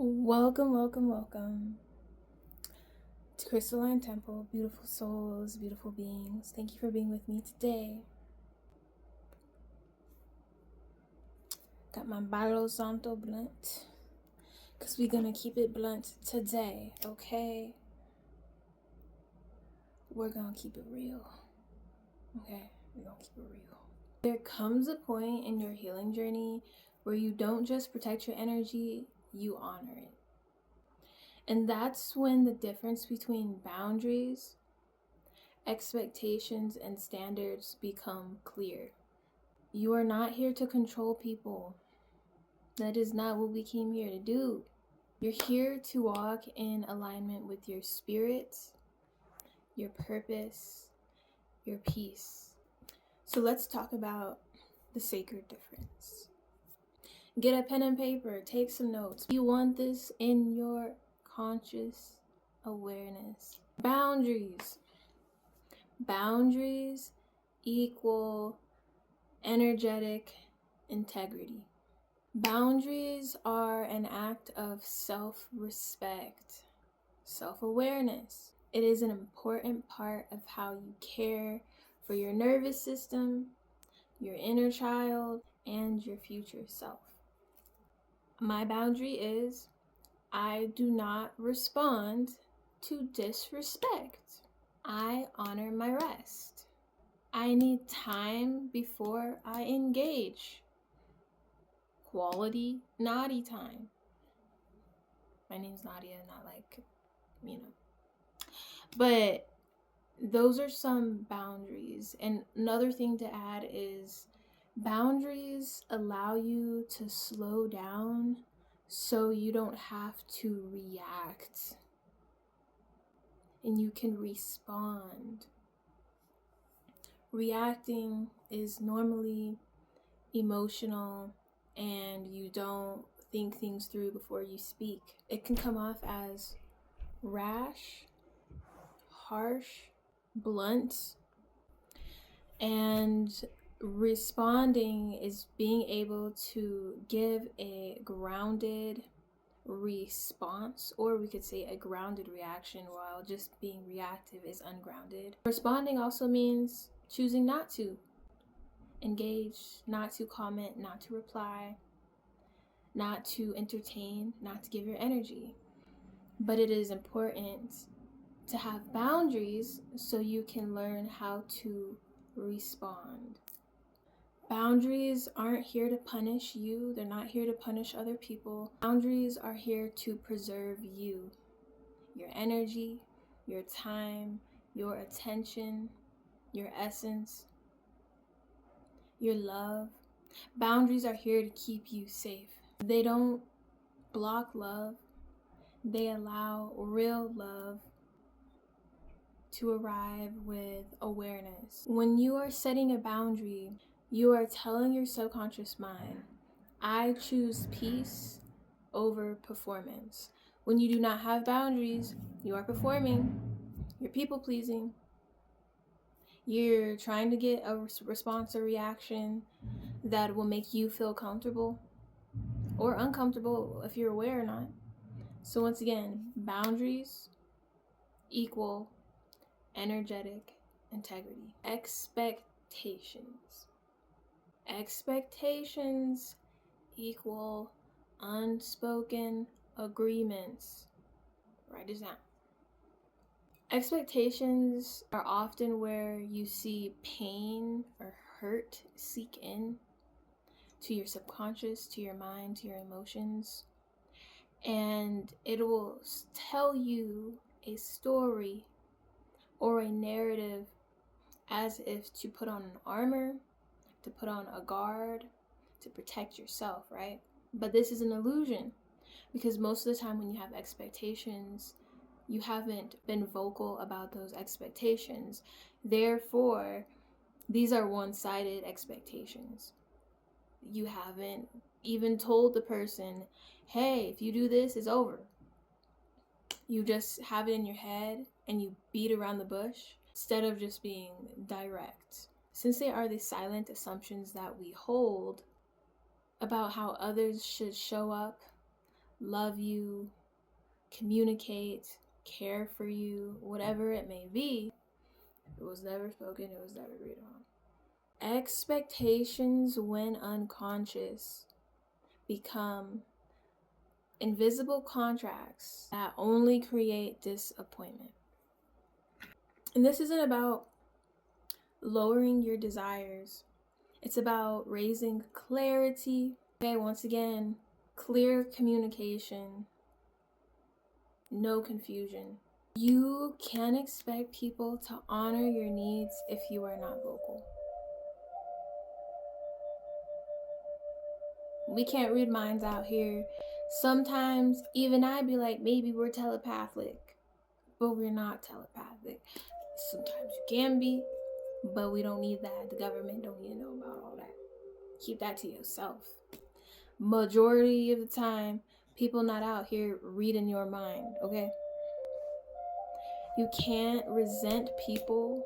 Welcome, welcome, welcome to Crystalline Temple, beautiful souls, beautiful beings. Thank you for being with me today. Got my Palo Santo blunt, because we're going to keep it blunt today, okay? We're going to keep it real, okay? We're going to keep it real. There comes a point in your healing journey where you don't just protect your energy, you honor it. And that's when the difference between boundaries, expectations, and standards become clear. You are not here to control people. That is not what we came here to do. You're here to walk in alignment with your spirit, your purpose, your peace. So let's talk about the sacred difference. Get a pen and paper, take some notes. You want this in your conscious awareness. Boundaries. Boundaries equal energetic integrity. Boundaries are an act of self-respect, self-awareness. It is an important part of how you care for your nervous system, your inner child, and your future self. My boundary is I do not respond to disrespect. I honor my rest. I need time before I engage. Quality naughty time. My name's Nadia, not like, But those are some boundaries. And another thing to add is boundaries allow you to slow down so you don't have to react. And you can respond. Reacting is normally emotional and you don't think things through before you speak. It can come off as rash, harsh, blunt, and responding is being able to give a grounded response, or we could say a grounded reaction, while just being reactive is ungrounded. Responding also means choosing not to engage, not to comment, not to reply, not to entertain, not to give your energy. But it is important to have boundaries so you can learn how to respond. Boundaries aren't here to punish you. They're not here to punish other people. Boundaries are here to preserve you, your energy, your time, your attention, your essence, your love. Boundaries are here to keep you safe. They don't block love. They allow real love to arrive with awareness. When you are setting a boundary, you are telling your subconscious mind, I choose peace over performance. When you do not have boundaries, you are performing, you're people pleasing, you're trying to get a response or reaction that will make you feel comfortable or uncomfortable if you're aware or not. So once again, boundaries equal energetic integrity. Expectations. Expectations equal unspoken agreements. Write this down. Expectations are often where you see pain or hurt seep in to your subconscious, to your mind, to your emotions. And it will tell you a story or a narrative as if to put on an armor, to put on a guard, to protect yourself, right? But this is an illusion, because most of the time when you have expectations, you haven't been vocal about those expectations. Therefore, these are one-sided expectations. You haven't even told the person, hey, if you do this, it's over. You just have it in your head and you beat around the bush instead of just being direct. Since they are the silent assumptions that we hold about how others should show up, love you, communicate, care for you, whatever it may be. It was never spoken, it was never agreed on. Expectations, when unconscious, become invisible contracts that only create disappointment. And this isn't about lowering your desires. It's about raising clarity. Okay, once again, clear communication, no confusion. You can expect people to honor your needs if you are not vocal. We can't read minds out here. Sometimes even I be like, maybe we're telepathic, but we're not telepathic. Sometimes you can be, but we don't need that. The government don't need to know about all that. Keep that to yourself. Majority of the time, people not out here reading your mind, okay? You can't resent people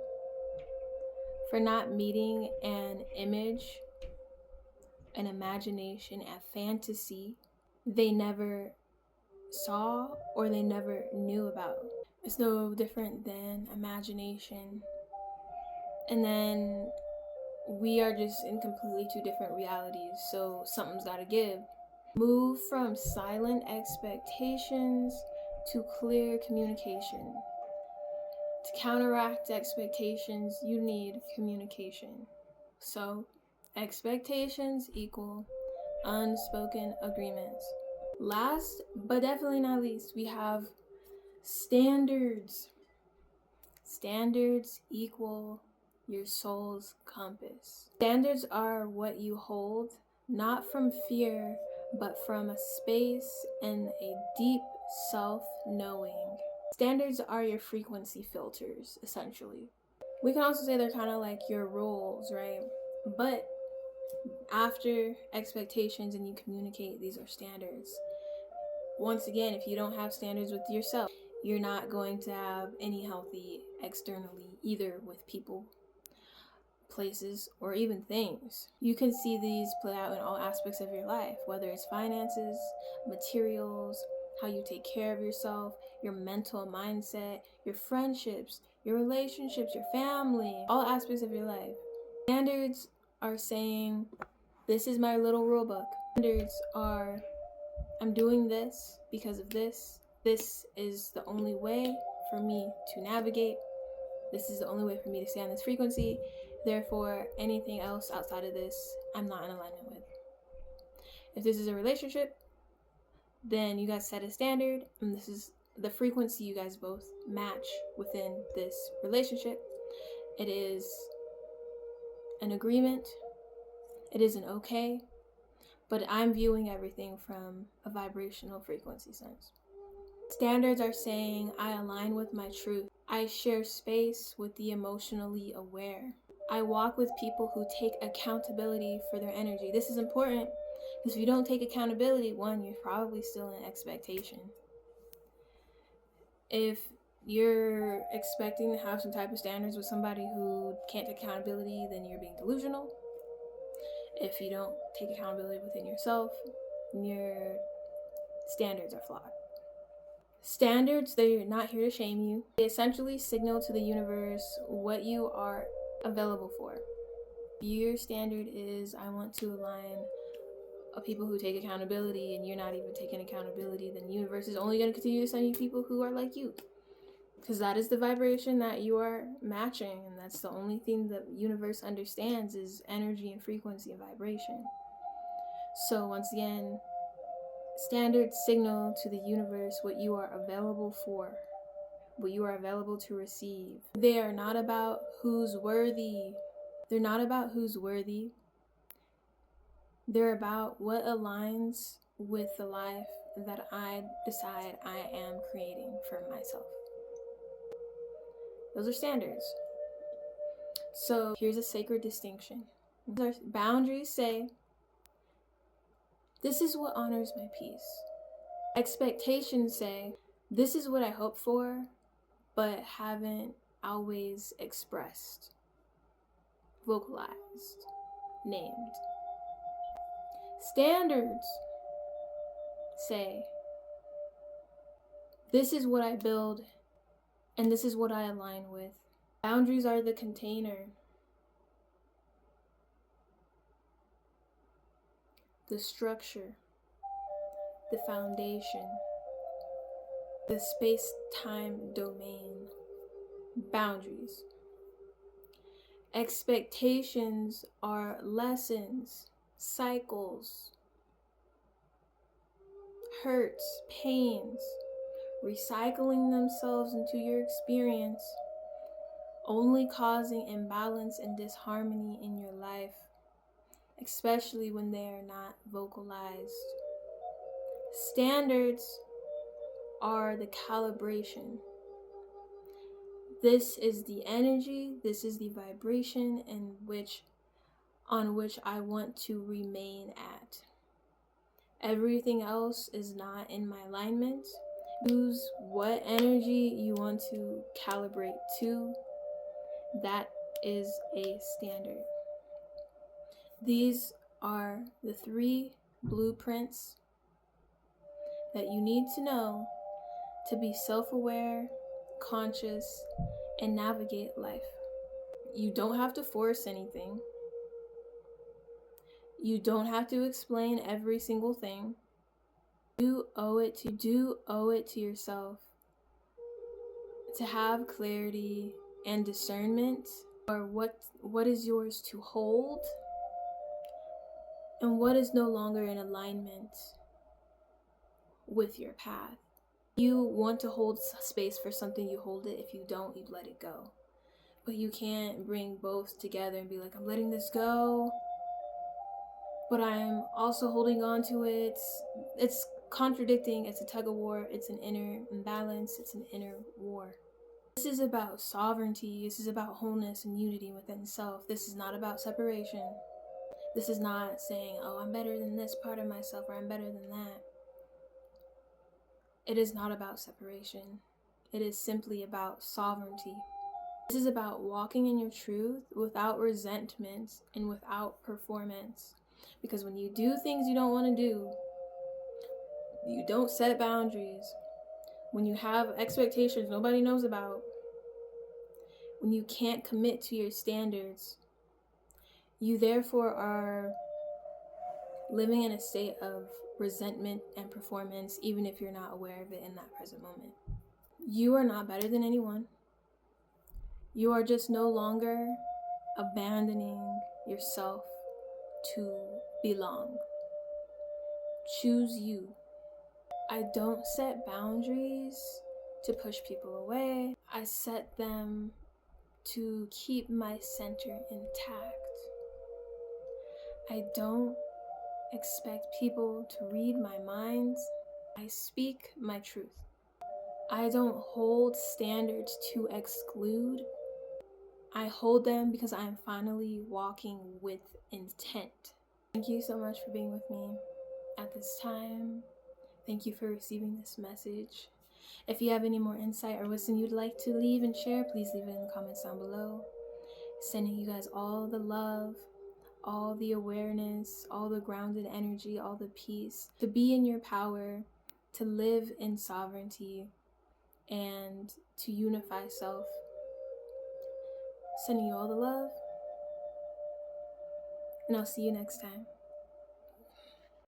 for not meeting an image, an imagination, a fantasy they never saw or they never knew about. It's no different than imagination. And then we are just in completely two different realities, so something's gotta give. Move from silent expectations to clear communication. To counteract expectations, you need communication. So, expectations equal unspoken agreements. Last, but definitely not least, we have standards. Standards equal your soul's compass. Standards are what you hold, not from fear, but from a space and a deep self-knowing. Standards are your frequency filters, essentially. We can also say they're kind of like your rules, right? But after expectations and you communicate, these are standards. Once again, if you don't have standards with yourself, you're not going to have any healthy externally, either with people, places, or even things. You can see these play out in all aspects of your life, whether it's finances, materials, how you take care of yourself, your mental mindset, your friendships, your relationships, your family, all aspects of your life. Standards are saying, this is my little rule book. Standards are, I'm doing this because of this. This is the only way for me to navigate. This is the only way for me to stay on this frequency. Therefore, anything else outside of this, I'm not in alignment with. If this is a relationship, then you guys set a standard, and this is the frequency you guys both match within this relationship. It is an agreement. It is an okay, but I'm viewing everything from a vibrational frequency sense. Standards are saying I align with my truth. I share space with the emotionally aware. I walk with people who take accountability for their energy. This is important because if you don't take accountability, one, you're probably still in expectation. If you're expecting to have some type of standards with somebody who can't take accountability, then you're being delusional. If you don't take accountability within yourself, your standards are flawed. Standards, they're not here to shame you. They essentially signal to the universe what you are available for. Your standard is, I want to align people who take accountability, and you're not even taking accountability, then the universe is only going to continue to send you people who are like you. Because that is the vibration that you are matching, and that's the only thing the universe understands is energy and frequency and vibration. So once again, standards signal to the universe what you are available for, what you are available to receive. They are not about who's worthy. They're not about who's worthy. They're about what aligns with the life that I decide I am creating for myself. Those are standards. So here's a sacred distinction. Boundaries say, this is what honors my peace. Expectations say, this is what I hope for, but haven't always expressed, vocalized, named. Standards say, This is what I build, and this is what I align with. Boundaries are the container, the structure, the foundation, the space-time domain. Boundaries. Expectations are lessons, cycles, hurts, pains, recycling themselves into your experience, only causing imbalance and disharmony in your life, especially when they are not vocalized. Standards are the calibration. This is the energy, this is the vibration on which I want to remain at. Everything else is not in my alignment. Choose what energy you want to calibrate to. That is a standard. These are the 3 blueprints that you need to know to be self-aware, conscious, and navigate life. You don't have to force anything. You don't have to explain every single thing. You owe it to yourself to have clarity and discernment, or what is yours to hold and what is no longer in alignment with your path. You want to hold space for something, you hold it. If you don't, you let it go. But you can't bring both together and be like, I'm letting this go, but I'm also holding on to it. It's contradicting. It's a tug of war. It's an inner imbalance. It's an inner war. This is about sovereignty. This is about wholeness and unity within self. This is not about separation. This is not saying, oh, I'm better than this part of myself, or I'm better than that. It is not about separation. It is simply about sovereignty. This is about walking in your truth without resentment and without performance. Because when you do things you don't want to do, you don't set boundaries, when you have expectations nobody knows about, when you can't commit to your standards, you therefore are living in a state of resentment and performance, even if you're not aware of it in that present moment. You are not better than anyone. You are just no longer abandoning yourself to belong. Choose you. I don't set boundaries to push people away. I set them to keep my center intact. I don't expect people to read my mind. I speak my truth. I don't hold standards to exclude. I hold them because I am finally walking with intent. Thank you so much for being with me at this time. Thank you for receiving this message. If you have any more insight or wisdom you'd like to leave and share, please leave it in the comments down below. Sending you guys all the love, all the awareness, all the grounded energy, all the peace, to be in your power, to live in sovereignty, and to unify self. Sending you all the love, and I'll see you next time.